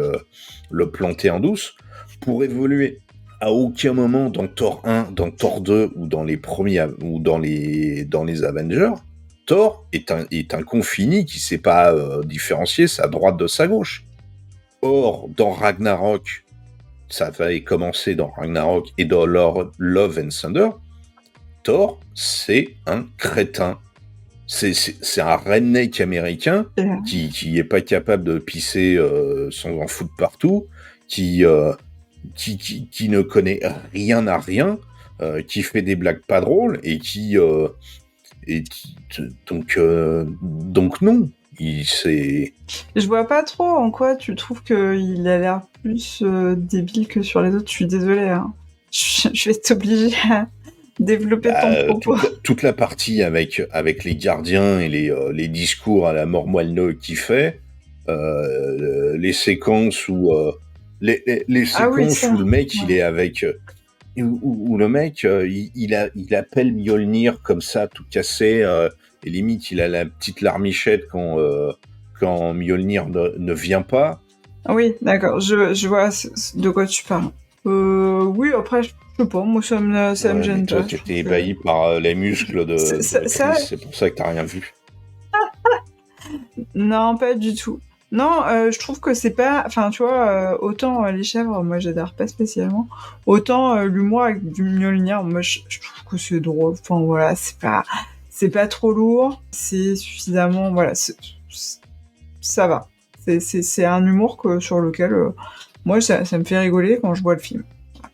le planter en douce pour évoluer. À aucun moment dans Thor 1, dans Thor 2 ou dans les premiers ou dans les Avengers, Thor est un con fini qui sait pas différencier sa droite de sa gauche. Or, dans Ragnarok, ça va commencer dans Ragnarok et dans Love and Thunder, Thor, c'est un crétin. C'est un redneck américain qui est pas capable de pisser sans en foutre partout, qui ne connaît rien à rien, qui fait des blagues pas drôles et donc non. Je vois pas trop en quoi tu trouves qu'il a l'air plus débile que sur les autres. Je suis désolée. Hein. Je vais t'obliger à développer ton propos. Toute la partie avec les gardiens et les discours à la mort moelleux qu'il fait, les séquences où les séquences où le mec il est avec où le mec il appelle Mjolnir comme ça tout cassé, et limite il a la petite larmichette quand Mjolnir ne vient pas. Oui, d'accord, je vois de quoi tu parles. Oui, après je sais pas, moi ça me gêne pas. Toi tu étais ébahi par les muscles de c'est pour ça que t'as rien vu. Non, pas du tout. Non, je trouve que c'est pas... Enfin, tu vois, autant les chèvres, moi, j'adhère pas spécialement. Autant l'humour avec du Mjolnir, moi, je trouve que c'est drôle. Enfin, voilà, c'est pas trop lourd. C'est suffisamment... Voilà, ça va. C'est un humour sur lequel... moi, ça me fait rigoler quand je vois le film.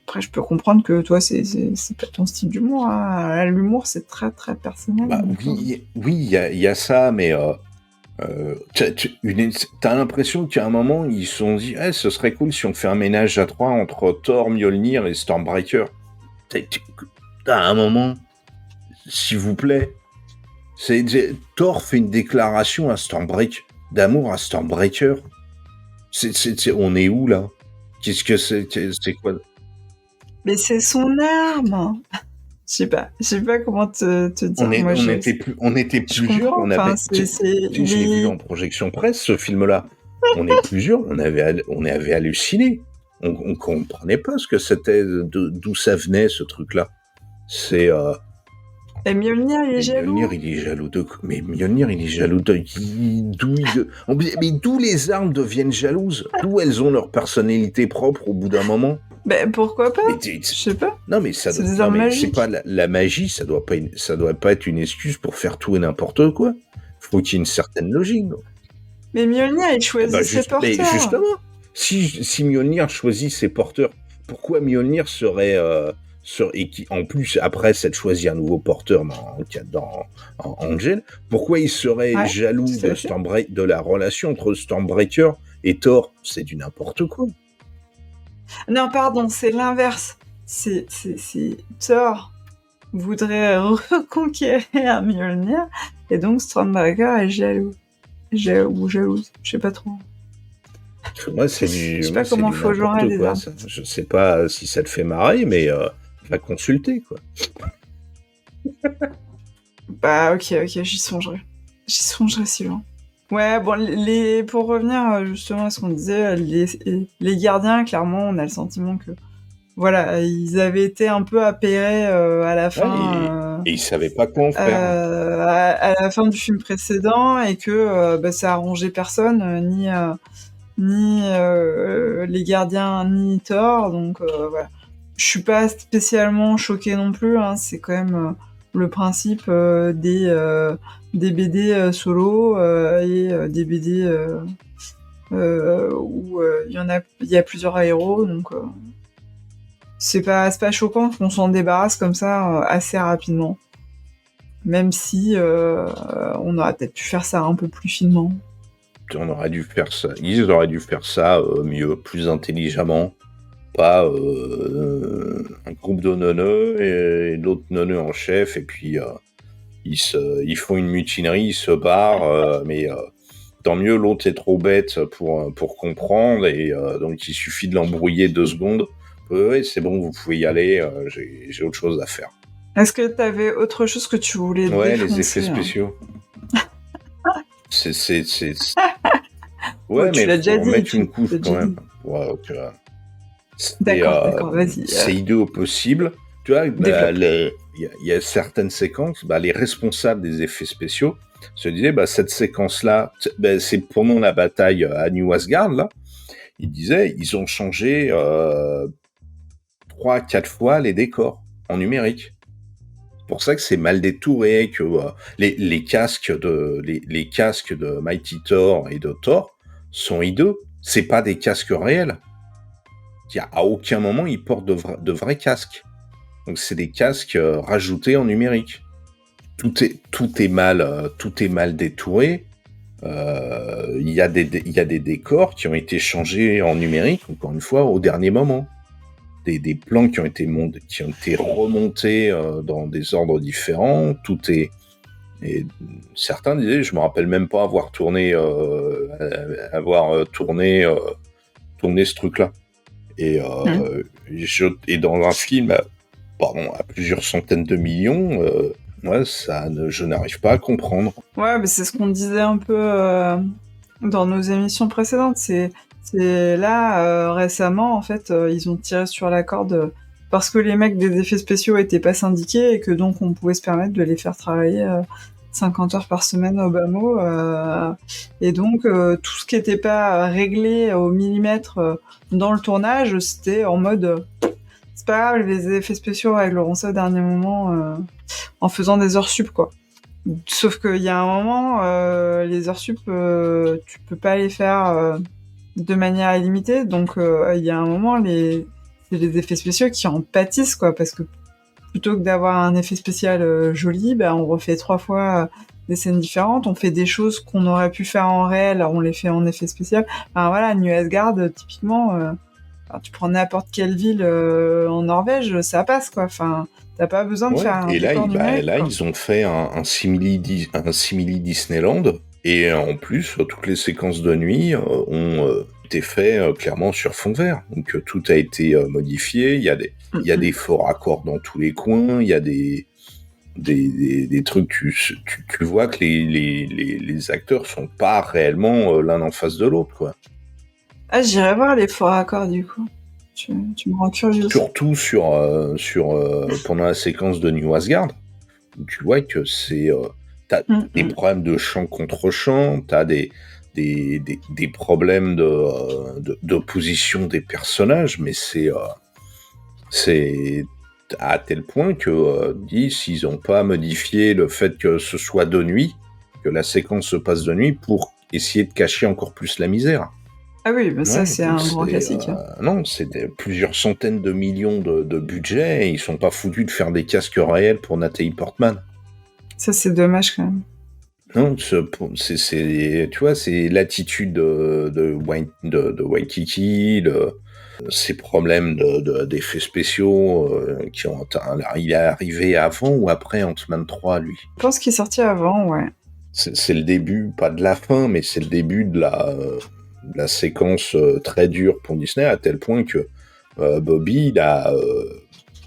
Après, je peux comprendre que toi, c'est pas ton style d'humour. Hein. L'humour, c'est très, très personnel. Bah, oui, il y a ça, mais... t'as l'impression qu'à un moment ils se sont dit ce serait cool si on fait un ménage à trois entre Thor, Mjolnir et Stormbreaker. T'as un moment, s'il vous plaît, Thor fait une déclaration à Stormbreaker, d'amour à Stormbreaker. On est où là? Qu'est-ce que c'est quoi? Mais c'est son arme. Je sais pas comment te dire. On était plusieurs. Je l'ai vu en projection presse, ce film-là. on est plusieurs, on avait halluciné. On comprenait pas ce que c'était, d'où ça venait ce truc-là. C'est Et Mjolnir, il est jaloux. Mjolnir, il est jaloux de. Mais Mjolnir, il est jaloux de. Mais d'où les armes deviennent jalouses? D'où elles ont leur personnalité propre au bout d'un moment? Ben pourquoi pas? Je sais pas. Non mais ça. C'est pas la magie, ça doit pas être une excuse pour faire tout et n'importe quoi. Faut qu'il y ait une certaine logique. Non? Mais Mjolnir, il choisit ses porteurs. Mais justement, si Mjolnir choisit ses porteurs, pourquoi Mjolnir serait et qui en plus après s'être choisi un nouveau porteur dans Angel, pourquoi il serait jaloux de la relation entre Stormbreaker et Thor? C'est du n'importe quoi. Non, pardon, c'est l'inverse. C'est Thor voudrait reconquérir Mjolnir et donc Stormbreaker est jaloux. Ou jalouse, je sais pas trop. Moi, je sais pas comment faut genrer les armes. Je sais pas si ça te fait marrer, mais va consulter, quoi. Bah, ok, j'y songerai. J'y songerai, Sylvain. Ouais, bon, pour revenir justement à ce qu'on disait, les gardiens, clairement, on a le sentiment que, voilà, ils avaient été un peu appairés à la fin. Et ils savaient pas quoi en faire. À la fin du film précédent, et que ça arrangeait personne, ni les gardiens, ni Thor, donc voilà. Je suis pas spécialement choquée non plus, hein, c'est quand même le principe des BD solo et des BD où il y a plusieurs héros, donc c'est pas choquant qu'on s'en débarrasse comme ça assez rapidement, même si on aurait peut-être pu faire ça un peu plus finement. On aurait dû faire ça. Ils auraient dû faire ça mieux, plus intelligemment. Pas un groupe de neuneux et d'autres neuneux en chef, et puis ils font une mutinerie, ils se barrent, mais tant mieux, l'autre est trop bête pour comprendre, et donc il suffit de l'embrouiller 2 secondes. Oui, c'est bon, vous pouvez y aller, j'ai autre chose à faire. Est-ce que t'avais autre chose que tu voulais défoncer? Les effets spéciaux. C'est... Ouais, mais il faut remettre une couche quand même. Ouais, ok. D'accord, vas-y. C'est idéal au possible. Tu vois, il y a certaines séquences, les responsables des effets spéciaux se disaient, cette séquence-là, c'est pendant la bataille à New Asgard, là, ils disaient, ils ont changé 3-4 fois les décors en numérique. C'est pour ça que c'est mal détouré, que les casques de Mighty Thor et de Thor sont hideux. C'est pas des casques réels. À aucun moment ils portent de vrais casques. Donc c'est des casques rajoutés en numérique. Tout est mal détouré. Il y a des décors qui ont été changés en numérique, encore une fois, au dernier moment. Des plans qui ont été remontés dans des ordres différents. Et certains disaient, je me rappelle même pas avoir tourné ce truc-là. Et dans un film à plusieurs centaines de millions, je n'arrive pas à comprendre. Ouais, mais c'est ce qu'on disait un peu dans nos émissions précédentes. C'est là, récemment, en fait, ils ont tiré sur la corde parce que les mecs des effets spéciaux étaient pas syndiqués et que donc on pouvait se permettre de les faire travailler 50 heures par semaine au bas mot. Et donc, tout ce qui n'était pas réglé au millimètre dans le tournage, c'était en mode c'est pas grave, les effets spéciaux régleront ça au dernier moment en faisant des heures sup, quoi. Sauf qu'il y a un moment, les heures sup, tu peux pas les faire de manière illimitée, donc il y a un moment, c'est les effets spéciaux qui en pâtissent, quoi, parce que plutôt que d'avoir un effet spécial joli, on refait 3 fois des scènes différentes, on fait des choses qu'on aurait pu faire en réel, on les fait en effet spécial. Enfin voilà, New Asgard, typiquement, tu prends n'importe quelle ville en Norvège, ça passe, quoi. Enfin, t'as pas besoin de faire un décor numérique. Là, ils ont fait un simili Disneyland, et en plus, toutes les séquences de nuit ont été faites clairement sur fond vert. Donc tout a été modifié. Il y a des faux raccords dans tous les coins. Il y a des des trucs, tu vois que les acteurs sont pas réellement l'un en face de l'autre, quoi. Ah, j'irai voir les faux raccords, du coup. Tu me rends curieux. Surtout pendant la séquence de New Asgard, où tu vois que t'as des problèmes de champ contre champ, t'as des problèmes d'opposition des personnages, mais c'est à tel point que s'ils n'ont pas modifié le fait que ce soit de nuit, que la séquence se passe de nuit, pour essayer de cacher encore plus la misère. Ah oui, mais ça, c'est un grand classique. Non, c'est plusieurs centaines de millions de budget, et ils sont pas foutus de faire des casques réels pour Nathalie Portman. Ça, c'est dommage, quand même. Non, tu vois, c'est l'attitude de Waikiki, ces problèmes d'effets spéciaux il est arrivé avant ou après Ant-Man 3, lui? Je pense qu'il est sorti avant, ouais. C'est le début, pas de la fin, mais c'est le début de la séquence très dure pour Disney, à tel point que Bobby,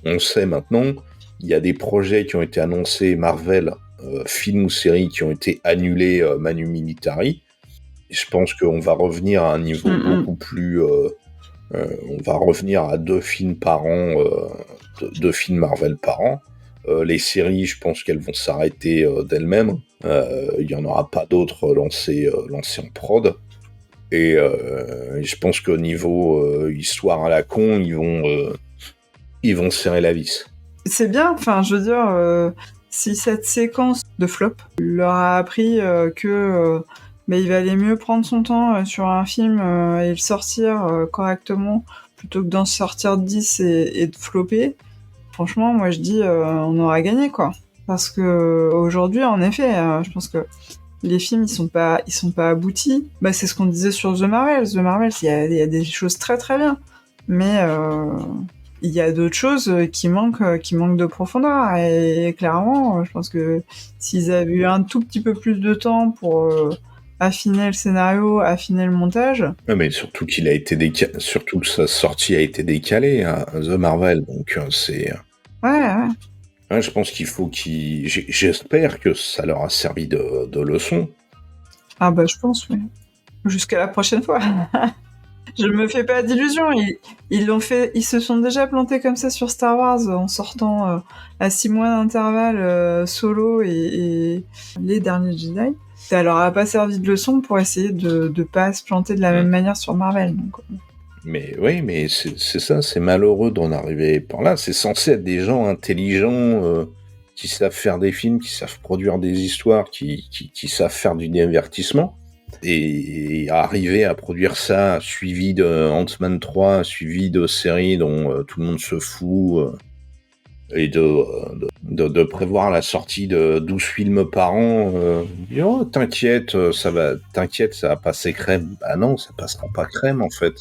on sait maintenant, il y a des projets qui ont été annoncés Marvel, films ou séries qui ont été annulés manu militari. Et je pense qu'on va revenir à un niveau beaucoup plus... on va revenir à 2 films par an, 2 films Marvel par an. Les séries, je pense qu'elles vont s'arrêter d'elles-mêmes. Il n'y en aura pas d'autres lancées en prod. Et je pense qu'au niveau histoire à la con, ils vont serrer la vis. C'est bien, enfin, je veux dire, si cette séquence de flop leur a appris que il valait mieux prendre son temps sur un film et le sortir correctement plutôt que d'en sortir 10 et de flopper, franchement, moi je dis on aura gagné, quoi. Parce que aujourd'hui, en effet, je pense que les films, ils sont pas aboutis. C'est ce qu'on disait sur The Marvels. The Marvels, il y a des choses très très bien. Mais il y a d'autres choses qui manquent de profondeur. Et clairement, je pense que s'ils avaient eu un tout petit peu plus de temps pour affiner le scénario, affiner le montage... Ouais, mais surtout surtout que sa sortie a été décalée, hein, The Marvel, donc c'est... Ouais. Ouais, je pense qu'il faut j'espère que ça leur a servi de leçon. Ah je pense, oui. Jusqu'à la prochaine fois. Je me fais pas d'illusions. Ils se sont déjà plantés comme ça sur Star Wars en sortant à 6 mois d'intervalle Solo et les derniers Jedi. Ça leur a pas servi de leçon pour essayer de pas se planter de la même manière sur Marvel. Donc. Mais oui, mais c'est ça, c'est malheureux d'en arriver par là. C'est censé être des gens intelligents qui savent faire des films, qui savent produire des histoires, qui savent faire du divertissement. Et arriver à produire ça, suivi de Ant-Man 3, suivi de séries dont tout le monde se fout, et de prévoir la sortie de 12 films par an, t'inquiète, ça va passer crème. Ah non, ça passera pas crème, en fait.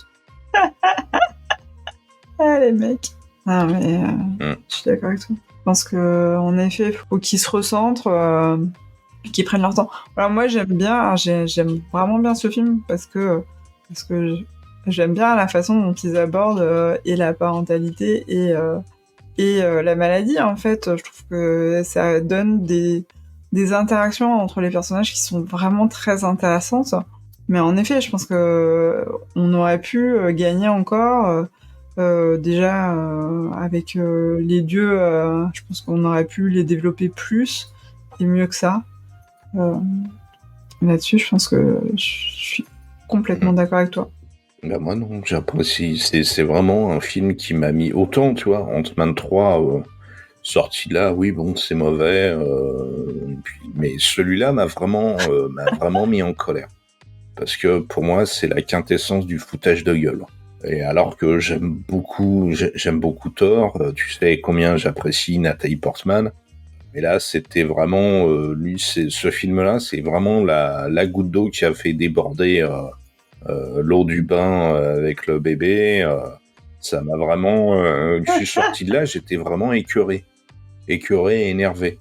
Ah, les mecs. Ah, mais je suis d'accord avec toi. Je pense qu'en effet, faut qu'ils se recentrent, qu'ils prennent leur temps. Alors moi, j'aime vraiment bien ce film parce que j'aime bien la façon dont ils abordent et la parentalité et la maladie, en fait. Je trouve que ça donne des interactions entre les personnages qui sont vraiment très intéressantes. Mais en effet, je pense que on aurait pu gagner encore. Déjà, avec les dieux, je pense qu'on aurait pu les développer plus et mieux que ça. Là-dessus, je pense que je suis complètement d'accord avec toi. Moi non, j'apprécie. C'est vraiment un film qui m'a mis autant, tu vois. Ant-Man 3, sorti là, oui, bon, c'est mauvais. Mais celui-là m'a vraiment mis en colère. Parce que pour moi, c'est la quintessence du foutage de gueule. Et alors que j'aime beaucoup Thor, tu sais combien j'apprécie Nathalie Portman. Mais là, c'était vraiment ce film-là, c'est vraiment la goutte d'eau qui a fait déborder l'eau du bain avec le bébé. Ça m'a vraiment... je suis sorti de là, j'étais vraiment écœuré et énervé.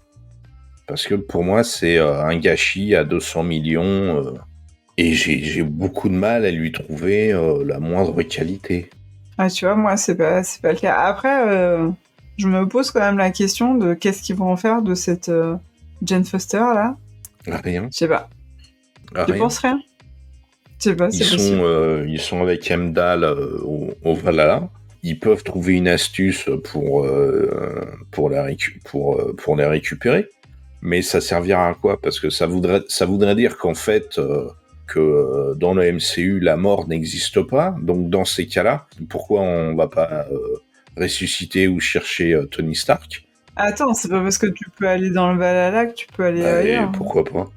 Parce que pour moi, c'est un gâchis à 200 millions... Et j'ai beaucoup de mal à lui trouver la moindre qualité. Ah, tu vois, moi, c'est pas le cas. Après, je me pose quand même la question de qu'est-ce qu'ils vont en faire de cette Jane Foster là. Rien. Je sais pas. Tu penses rien? Je sais pas, c'est possible. Ils sont avec Heimdall au Valhalla. Ils peuvent trouver une astuce pour les récupérer. Mais ça servira à quoi? Parce que ça voudrait dire qu'en fait, que dans le MCU, la mort n'existe pas. Donc dans ces cas-là, pourquoi on va pas ressusciter ou chercher Tony Stark? Attends, c'est pas parce que tu peux aller dans le Valhalla que tu peux aller ailleurs. Pourquoi pas?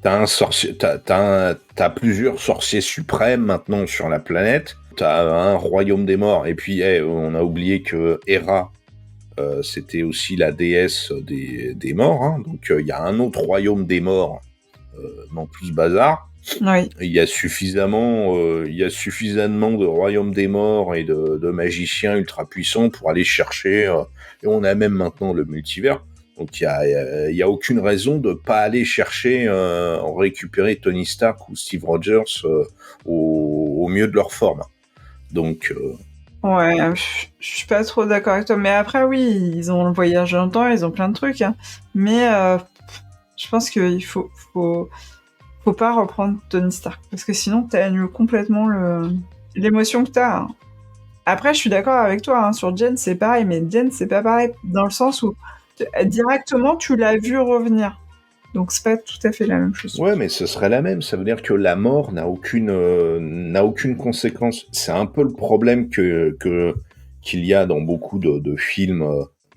T'as plusieurs sorciers suprêmes maintenant sur la planète. T'as un royaume des morts. Et puis, on a oublié que Hera, c'était aussi la déesse des morts. Hein. Donc, il y a un autre royaume des morts dans tout ce bazar. Oui. Il y a suffisamment de royaumes des morts et de magiciens ultra puissants pour aller chercher. Et on a même maintenant le multivers. Donc il y a aucune raison de pas aller chercher récupérer Tony Stark ou Steve Rogers au mieux de leur forme. Donc ouais, je suis pas trop d'accord avec toi. Mais après oui, ils ont le voyage dans le temps, ils ont plein de trucs. Hein. Mais je pense qu'il faut pas reprendre Tony Stark parce que sinon t'annules complètement l'émotion que t'as. Hein. Après, je suis d'accord avec toi. Hein, sur Jen, c'est pareil, mais Jen, c'est pas pareil dans le sens où directement, tu l'as vu revenir. Donc, c'est pas tout à fait la même chose. Ouais, mais ce serait la même. Ça veut dire que la mort n'a aucune conséquence. C'est un peu le problème qu'il y a dans beaucoup de films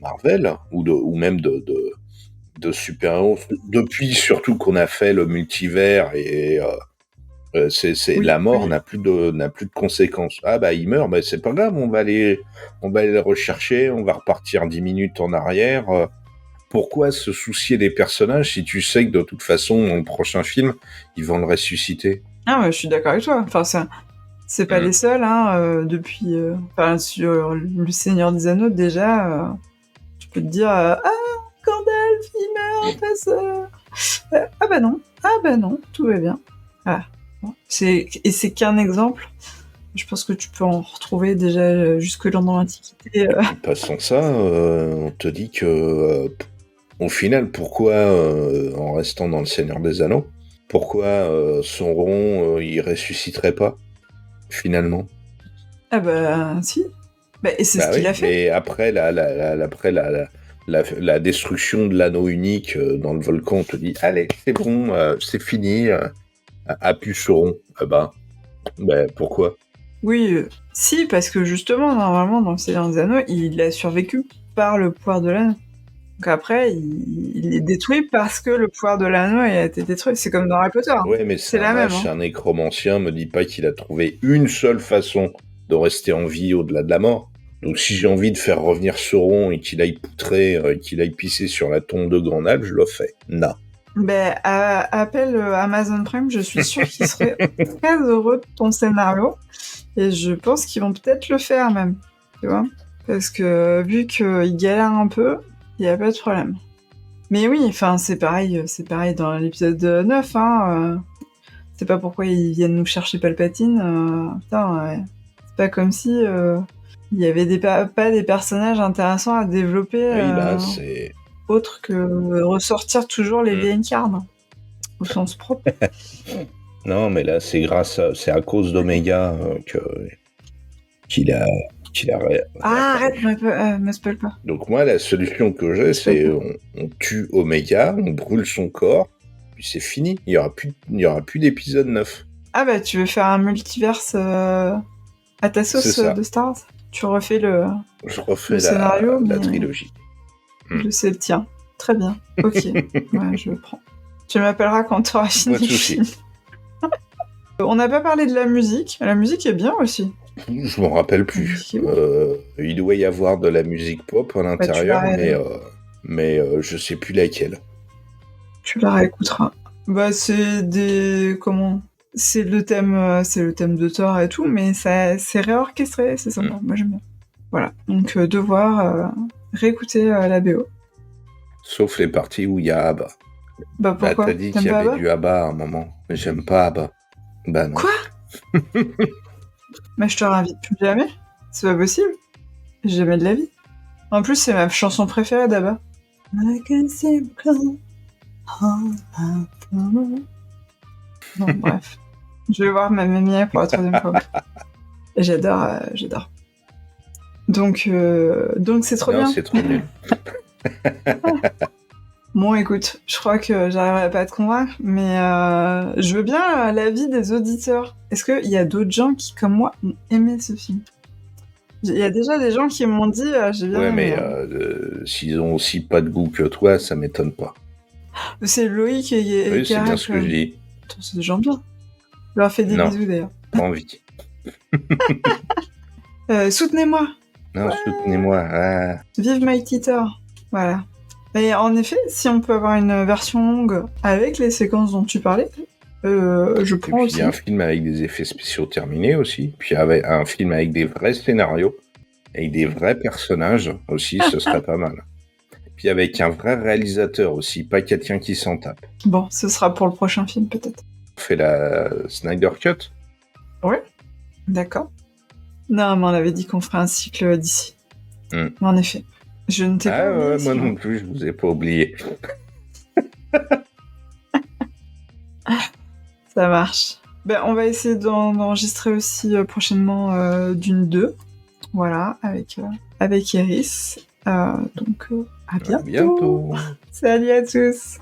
Marvel ou même de super-héros. Depuis, surtout qu'on a fait le multivers et oui, la mort n'a plus de conséquences. Ah bah il meurt, bah c'est pas grave, on va aller le rechercher, on va repartir 10 minutes en arrière. Pourquoi se soucier des personnages si tu sais que de toute façon dans le prochain film ils vont le ressusciter? Ah ouais, je suis d'accord avec toi. Enfin c'est pas les seuls hein, depuis sur le Seigneur des Anneaux déjà tu peux te dire ah Gandalf il meurt ah bah non tout va bien. Voilà. C'est qu'un exemple. Je pense que tu peux en retrouver déjà jusque dans l'Antiquité. Passant ça, on te dit que au final, pourquoi, en restant dans le Seigneur des Anneaux, pourquoi Sauron il ressusciterait pas finalement? Ah bah si. Bah, et c'est ce qu'il a fait. Et après la destruction de l'anneau unique dans le volcan, on te dit allez, c'est bon, c'est fini, a pu Sauron. Ah bah pourquoi? Oui, si, parce que justement, normalement, dans le Seigneur des Anneaux, il a survécu par le pouvoir de l'anneau. Donc après, il est détruit parce que le pouvoir de l'anneau a été détruit. C'est comme dans Harry Potter. Ouais, mais c'est la même. Hein. Un nécromancien, me dit pas qu'il a trouvé une seule façon de rester en vie au-delà de la mort. Donc si j'ai envie de faire revenir Sauron et qu'il aille poutrer, qu'il aille pisser sur la tombe de Gandalf, je le fais. Non. Ben, appelle Amazon Prime, je suis sûre qu'ils seraient très heureux de ton scénario. Et je pense qu'ils vont peut-être le faire même. Tu vois? Parce que vu qu'ils galèrent un peu, il n'y a pas de problème. Mais oui, enfin, c'est pareil dans l'épisode 9, hein. C'est pas pourquoi ils viennent nous chercher Palpatine. C'est pas comme si il y avait pas des personnages intéressants à développer. Oui, là, c'est... Autre que ressortir toujours les vieilles carnes, au sens propre. Non, mais là, c'est à cause d'Omega qu'il a... arrête, me spoil pas. Donc moi, la solution que j'ai, c'est on tue Omega, on brûle son corps, puis c'est fini. Il y aura plus d'épisode 9. Ah bah, tu veux faire un multiverse à ta sauce de Star Wars? Tu refais Je refais scénario, la trilogie. Je sais le tien. Très bien. Ok. Ouais, je le prends. Tu m'appelleras quand tu auras fini. Pas de souci. On n'a pas parlé de la musique. La musique est bien aussi. Je m'en rappelle plus. Il doit y avoir de la musique pop à l'intérieur, mais je sais plus laquelle. Tu la réécouteras. Bah c'est c'est le thème de Thor et tout, mais c'est réorchestré, c'est sympa. Moi j'aime bien. Voilà. Donc devoir réécouter la BO. Sauf les parties où il y a ABBA. Bah pourquoi? T'as dit qu'il y avait du ABBA à un moment, mais j'aime pas ABBA. Bah non. Quoi? Mais je te réinvite plus jamais. C'est pas possible. Jamais de la vie. En plus, c'est ma chanson préférée d'Abba. Bon, bref. Je vais voir ma mamie pour la 3e fois. Et j'adore. Donc c'est trop bien. C'est trop nul. Bon, écoute, je crois que j'arriverai pas à te convaincre, mais je veux bien l'avis des auditeurs. Est-ce qu'il y a d'autres gens qui, comme moi, ont aimé ce film ? Il y a déjà des gens qui m'ont dit j'ai bien aimé. Ouais, mais s'ils ont aussi pas de goût que toi, ça m'étonne pas. C'est Loïc et oui, c'est bien ce que je dis. Attends, c'est des gens bien. Je leur fais des bisous, d'ailleurs. Pas envie. Soutenez-moi. Non, soutenez-moi. Ah. Vive My Teacher. Voilà. Et en effet, si on peut avoir une version longue avec les séquences dont tu parlais, je prends aussi. Il y a un film avec des effets spéciaux terminés aussi. Puis avec un film avec des vrais scénarios, avec des vrais personnages aussi, ce serait pas mal. Puis avec un vrai réalisateur aussi, pas quelqu'un qui s'en tape. Bon, ce sera pour le prochain film peut-être. On fait la Snyder Cut ? Oui, d'accord. Non, mais on avait dit qu'on ferait un cycle d'ici. En effet. Je ne t'ai pas oublié. Moi non plus, je vous ai pas oublié. Ça marche. Ben, on va essayer d'enregistrer aussi prochainement Dune 2. Voilà, avec Iris. Donc, à bientôt. À bientôt. Salut à tous.